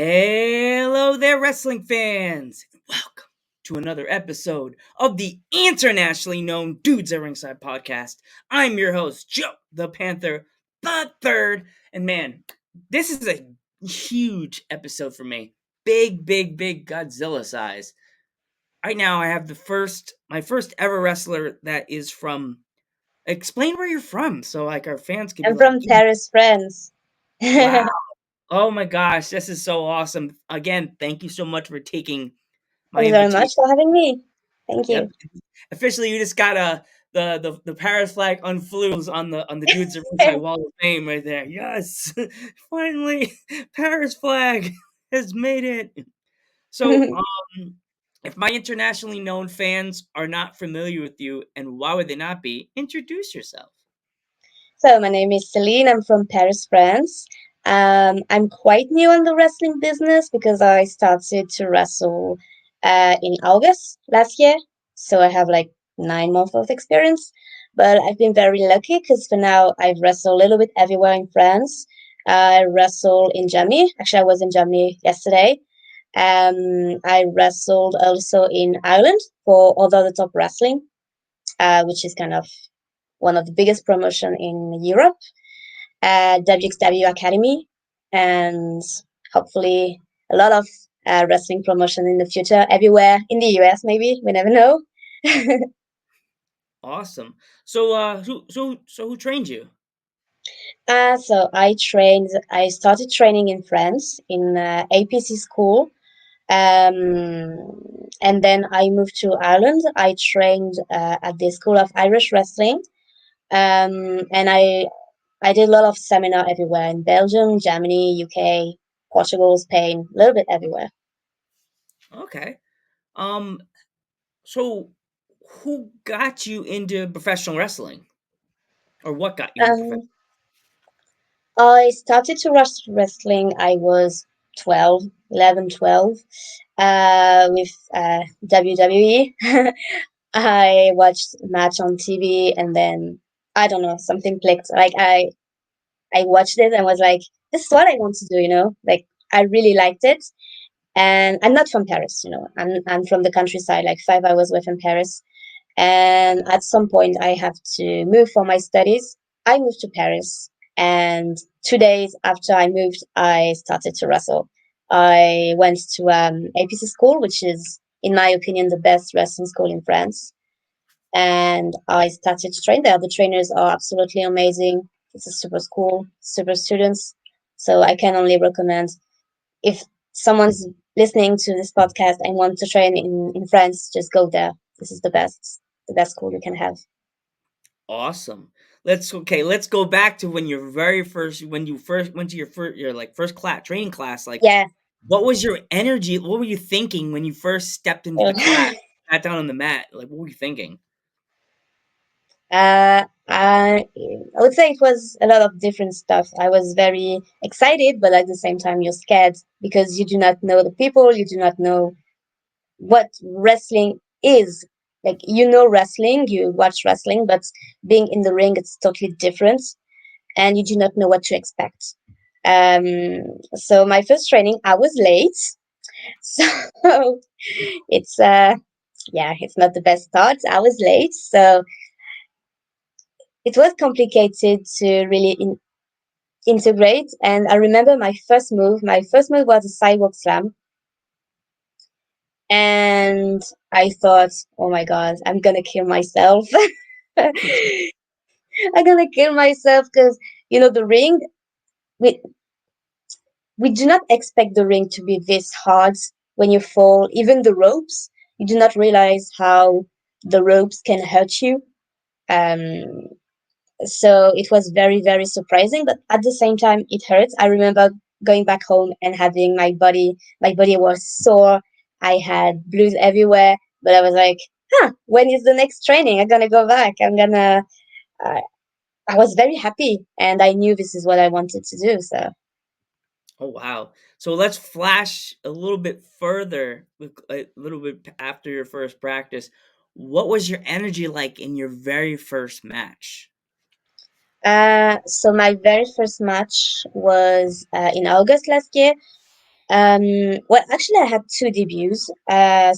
Hello there, wrestling fans! Welcome to another episode of the internationally known Dudes at Ringside podcast. I'm your host, Joe the Panther, the third. And man, this is a huge episode for me. Big Godzilla size. Right now, I have my first ever wrestler that is from. Explain where you're from, so like our fans could be I'm like, from Paris, France. "Wow, Thank oh my gosh, this is so awesome!" Again, thank you so much for taking my you very invitation. much for having me. Thank Yep. you. Officially, you just got the Paris flag unflew on the Dudes of Ringside Wall of Fame right there. Yes, finally, Paris flag has made it. So, if my internationally known fans are not familiar with you, and why would they not be? Introduce yourself. So, my name is Celine. I'm from Paris, France. I'm quite new on the wrestling business because I started to wrestle in August last year. So, I have like 9 months of experience. But I've been very lucky because for now I've wrestled a little bit everywhere in France. I wrestle in Germany. Actually, I was in Germany yesterday. I wrestled also in Ireland for Over the Top Wrestling, which is kind of one of the biggest promotion in Europe. WXW Academy, and hopefully a lot of wrestling promotion in the future everywhere in the US. Maybe we never know. Awesome. So who trained you? So I trained. I started training in France in APC school. And then I moved to Ireland. I trained at the School of Irish Wrestling. And I did a lot of seminar everywhere in Belgium, Germany, UK, Portugal, Spain, a little bit everywhere. Okay. Um. So, who got you into professional wrestling, or what got you into professional? Um, I started to watch wrestling. I was 12, 11, 12, with WWE. I watched a match on TV, and then I don't know, something clicked. I watched it and was like, this is what I want to do, Like I really liked it. And I'm not from Paris, I'm from the countryside, like 5 hours away from Paris. And at some point, I have to move for my studies. I moved to Paris, and 2 days after I moved, I started to wrestle. I went to APC school, which is, in my opinion, the best wrestling school in France. And I started to train there. The trainers are absolutely amazing. It's a super school, super students. So I can only recommend, if someone's listening to this podcast and want to train in France, just go there. This is the best school you can have. Awesome. Let's go back to when you first went to your like first class training class. Like, Yeah. what was your energy? What were you thinking when you first stepped into the class, sat down on the mat? Like, what were you thinking? I would say it was a lot of different stuff. I was very excited, but at the same time, you're scared because you do not know the people, you do not know what wrestling is. Like, wrestling, you watch wrestling, but being in the ring, it's totally different, and you do not know what to expect. So my first training, I was late, so it's yeah, it's not the best start. I was late, so it was complicated to really integrate. And I remember my first move. My first move was a sidewalk slam, and I thought, "Oh my God, I'm gonna kill myself." I'm gonna kill myself because the ring. We we do not expect the ring to be this hard when you fall. Even the ropes, you do not realize how the ropes can hurt you. Um, so it was very, very surprising, but at the same time, it hurts. I remember going back home and having my body was sore. I had blues everywhere, but I was like, when is the next training? I'm gonna go back. Uh, I was very happy, and I knew this is what I wanted to do. So. Oh wow! So let's flash a little bit further, a little bit after your first practice. What was your energy like in your very first match? So my very first match was in August last year. Well, actually, I had two debuts.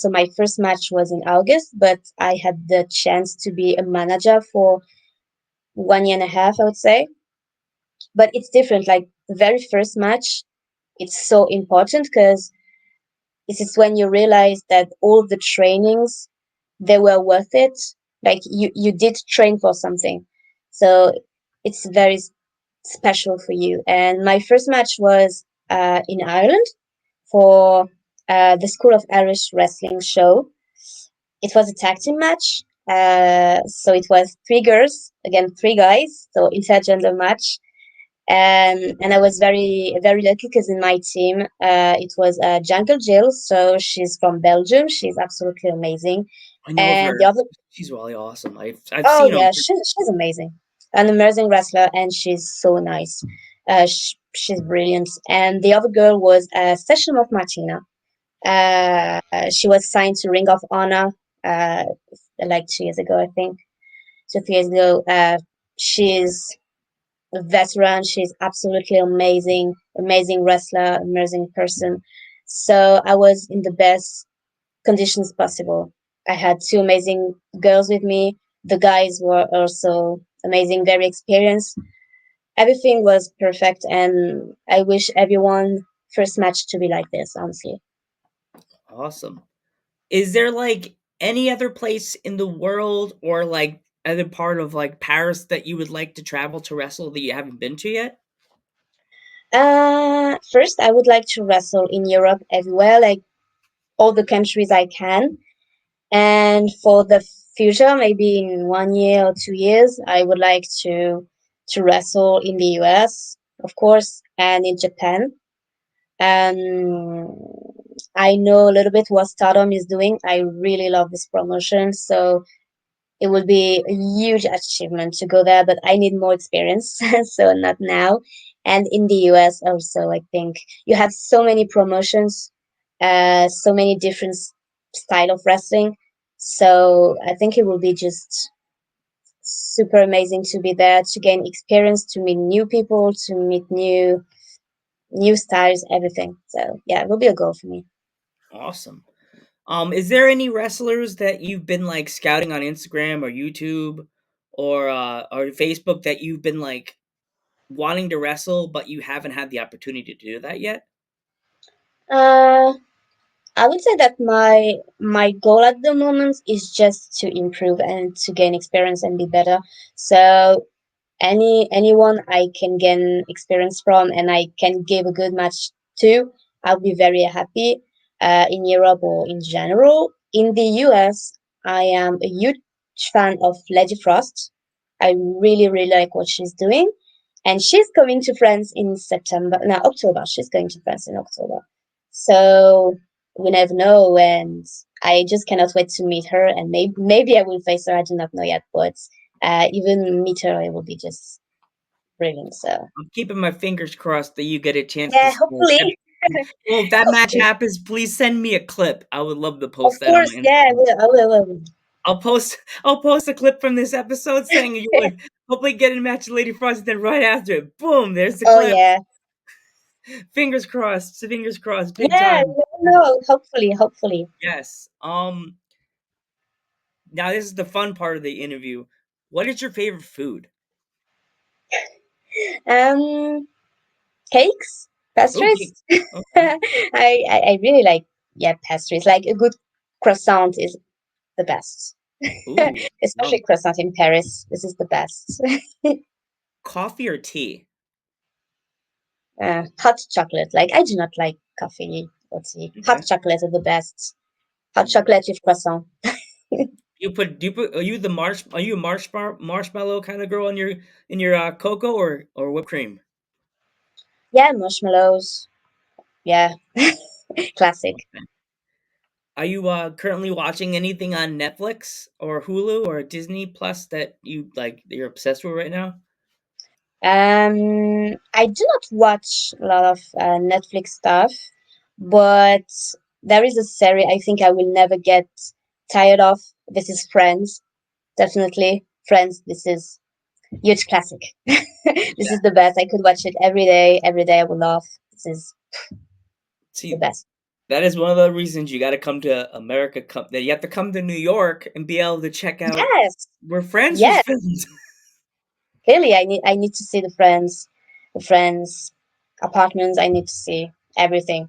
So my first match was in August, but I had the chance to be a manager for 1 year and a half, I would say. But it's different. Like the very first match, it's so important because this is when you realize that all the trainings they were worth it. Like you did train for something, so it's very special for you. And my first match was in Ireland for the School of Irish Wrestling show. It was a tag team match. So it was three girls again, three guys, so intergender match. And I was very lucky because in my team, it was Jungle Jill. So she's from Belgium. She's absolutely amazing. I know of And the her. other, She's really awesome. I've oh seen her. yeah, she's amazing, an amazing wrestler, and she's so nice. She's brilliant. And the other girl was Session of Martina. She was signed to Ring of Honor uh, like 2 years ago, I think. 2 3 years ago. She's a veteran. She's absolutely amazing, amazing wrestler, amazing person. So I was in the best conditions possible. I had two amazing girls with me. The guys were also amazing, very experienced. Everything was perfect, and I wish everyone first match to be like this, honestly. Awesome. Is there like any other place in the world or like other part of like Paris that you would like to travel to wrestle that you haven't been to yet? First, I would like to wrestle in Europe everywhere, like all the countries I can. And for the future, maybe in 1 year or 2 years, I would like to wrestle in the US, of course, and in Japan. Um, I know a little bit what Stardom is doing. I really love this promotion, so it would be a huge achievement to go there, but I need more experience, so not now. And in the US also, I think you have so many promotions, so many different style of wrestling. So I think it will be just super amazing to be there, to gain experience, to meet new people, to meet new styles, everything. So yeah, it will be a goal for me. Awesome. Is there any wrestlers that you've been like scouting on Instagram or YouTube or Facebook that you've been like wanting to wrestle but you haven't had the opportunity to do that yet? Uh, I would say that my goal at the moment is just to improve and to gain experience and be better. So anyone I can gain experience from and I can give a good match to, I'll be very happy. In Europe or in general, in the US, I am a huge fan of Lady Frost. I really like what she's doing, and she's coming to France in September. No, October. She's going to France in October. So we never know, and I just cannot wait to meet her. And maybe I will face her. I do not know yet, but even meet her, it will be just brilliant. So I'm keeping my fingers crossed that you get a chance to yeah, see her. hopefully, Well, if that match hopefully, happens, please send me a clip. I would love to of post that on my course, yeah, I Instagram. will, I will, I will. I'll post a clip from this episode saying you would hopefully get a match with Lady Frost, and then right after it, boom, there's the Oh clip. yeah, Fingers crossed, big yeah, time. you never know. Hopefully, hopefully. Yes. Now this is the fun part of the interview. What is your favorite food? Um, Cakes, Okay. pastries. Okay. I really like, yeah, pastries. Like a good croissant is the best. Ooh, love Especially croissant in Paris. This is the best. coffee or tea? Hot chocolate. Like I do not like coffee or tea. Hot Okay. chocolate is the best. Hot Mm. chocolate with croissant. Are you the are you a marshmallow kind of girl in your cocoa or whipped cream? Yeah, marshmallows. Yeah, classic. Okay. Are you currently watching anything on Netflix or Hulu or Disney Plus that you like that you're obsessed with right now? I do not watch a lot of Netflix stuff, but there is a series I think I will never get tired of. This is Friends, definitely. Friends, this is huge classic. This Yeah. is the best. I could watch it every day. Every day I will laugh. This is the See, best. that is one of the reasons you got to come to America. That you have to come to New York and be able to check out Yes, where Friends was yes. filmed. Clearly, I need to see the Friends apartments. I need to see everything.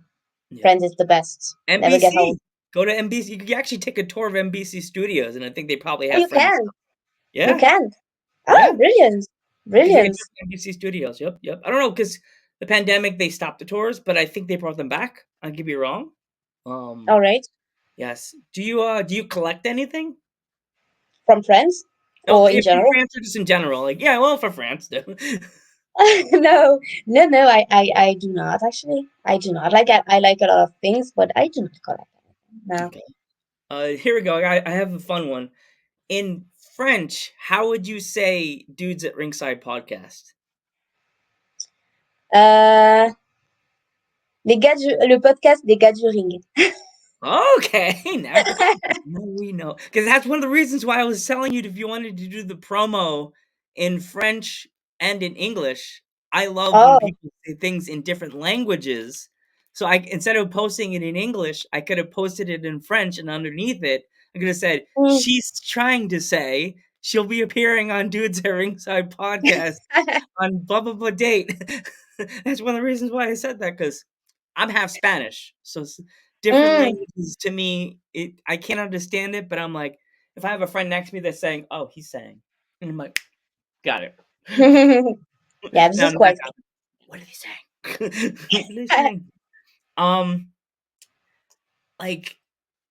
Yeah, Friends is the best. Never get old. NBC. Go to NBC. You can actually take a tour of NBC studios, and I think they probably Oh, have you Friends. can. You Yeah, can. yeah. Oh, brilliant. You can take a Brilliant. tour of NBC studios. Yep, yep. I don't know because the pandemic they stopped the tours, but I think they brought them back. I could be wrong. Um, All right. yes. Do you collect anything? From Friends Oh, or in yeah, for general? France or just in general? Like, yeah, well, for France, too. No, no, no. I do not actually. I do not. I like a lot of things, but I do not collect anything. No. Okay. Here we go. I have a fun one. In French, how would you say "Dudes at Ringside" podcast? Euh, le podcast des gars du ring. Okay, now we know because that's one of the reasons why I was telling you if you wanted to do the promo in French and in English. I love when Oh. people say things in different languages. So I instead of posting it in English, I could have posted it in French, and underneath it, I could have said, Mm. "She's trying to say she'll be appearing on Dudes at Ringside podcast on blah blah blah date." That's one of the reasons why I said that because I'm half Spanish, so different Mm. languages to me, I can't understand it, but I'm like, if I have a friend next to me that's saying, "Oh, he's saying," and I'm like, "Got it." Yeah, this Now is in the quite. background, what are they saying? What are they saying? Um, like,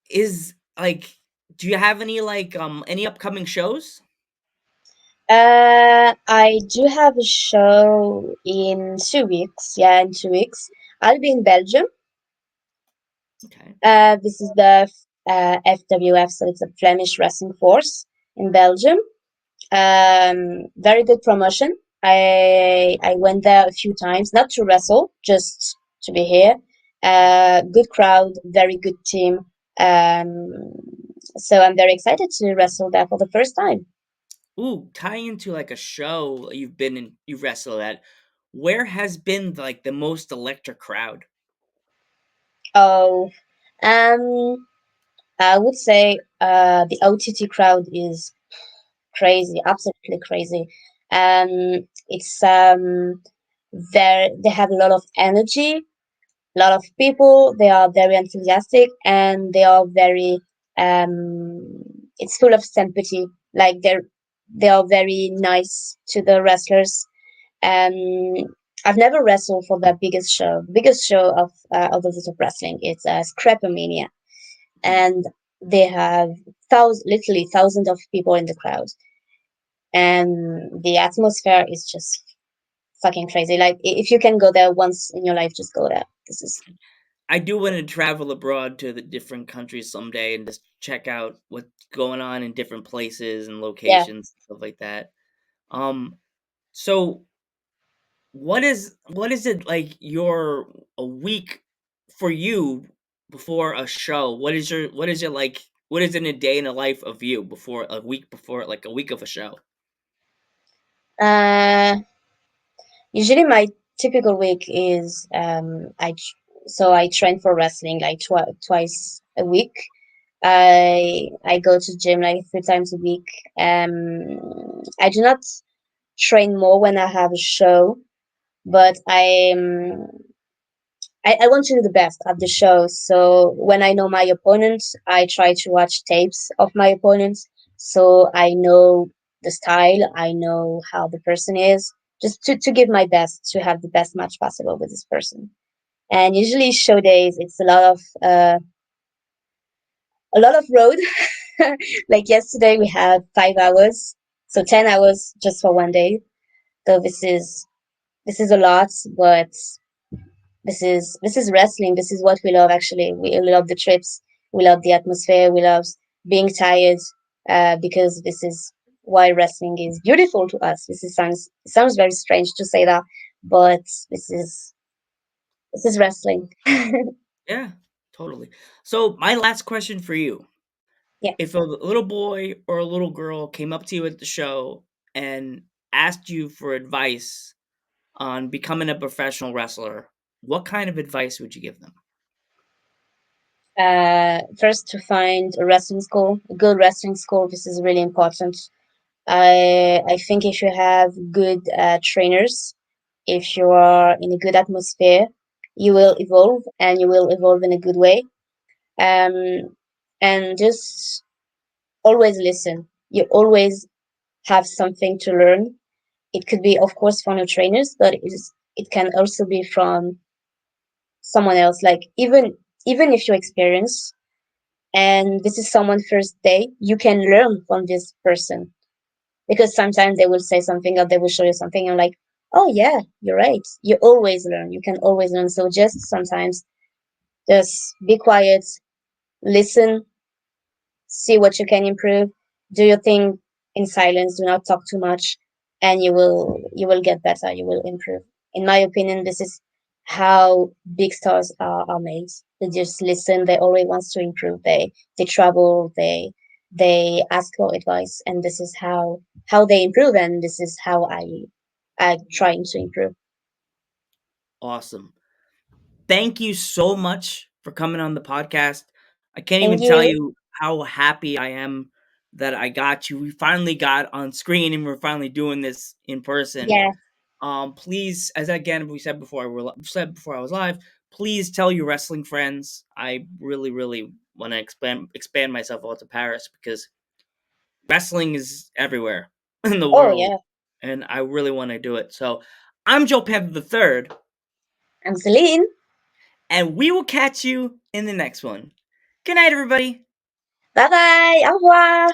is like, do you have any upcoming shows? I do have a show in 2 weeks. Yeah, in 2 weeks. I'll be in Belgium. Okay. This is the FWF, so it's a Flemish wrestling force in Belgium. Very good promotion. I went there a few times, not to wrestle, just to be here. Good crowd, very good team. Um, so I'm very excited to wrestle there for the first time. Ooh, tie into like a show you've been in, you've wrestled at. Where has been like the most electric crowd? Oh, um, I would say the OTT crowd is crazy, absolutely crazy. It's they have a lot of energy, a lot of people. They are very enthusiastic and they are very it's full of sympathy. Like they are very nice to the wrestlers. Um, I've never wrestled for the biggest show. The biggest show of the of wrestling. It's Scrapomania, Mm. and they have literally thousands of people in the crowd, and the atmosphere is just fucking crazy. Like if you can go there once in your life, just go there. This is I do want to travel abroad to the different countries someday and just check out what's going on in different places and yeah. locations, stuff like that. Um, so what is it like your a week for you before a show? What is in a day in the life of you before a week before like a week of a show? Uh, Usually my typical week is so I train for wrestling like twice a week. I go to gym like 3 times a week. I do not train more when I have a show, but I want to do the best at the show. So when I know my opponent, I try to watch tapes of my opponents. So I know the style, I know how the person is, just to give my best to have the best match possible with this person. And usually show days, it's a lot of road. Like yesterday, we had 5 hours, so 10 hours just for one day. So this is a lot, but this is wrestling. This is what we love. Actually, we love the trips. We love the atmosphere. We love being tired. Because this is why wrestling is beautiful to us. This sounds very strange to say that, but this is wrestling. Yeah, totally. So my last question for you. Yeah. If a little boy or a little girl came up to you at the show and asked you for advice on becoming a professional wrestler, what kind of advice would you give them? First, to find a wrestling school, a good wrestling school. This is really important. I think if you have good trainers, if you are in a good atmosphere, you will evolve, and you will evolve in a good way. Um, and just always listen. You always have something to learn. It could be, of course, from your trainers, but it can also be from someone else. Like even if you experience and this is someone's first day, you can learn from this person, because sometimes they will say something or they will show you something and like, oh yeah, you're right. You always learn. You can always learn. So just sometimes just be quiet, listen, see what you can improve, do your thing in silence, do not talk too much, and you will get better, you will improve. In my opinion, this is how big stars are made. They just listen, they always wants to improve, they travel, they ask for advice, and this is how they improve, and this is how I trying to improve. Awesome. Thank you so much for coming on the podcast. I can't Thank even tell you. you how happy I am that I got you. We finally got on screen and we're finally doing this in person. Yeah. Please, as again we said before, said before I was live. Please tell your wrestling friends. I really, really want to expand myself out to Paris because wrestling is everywhere in the Oh world, yeah. and I really want to do it. So, I'm Joe Panther the third, I'm Celine. and we will catch you in the next one. Good night, everybody. Bye bye. Au revoir.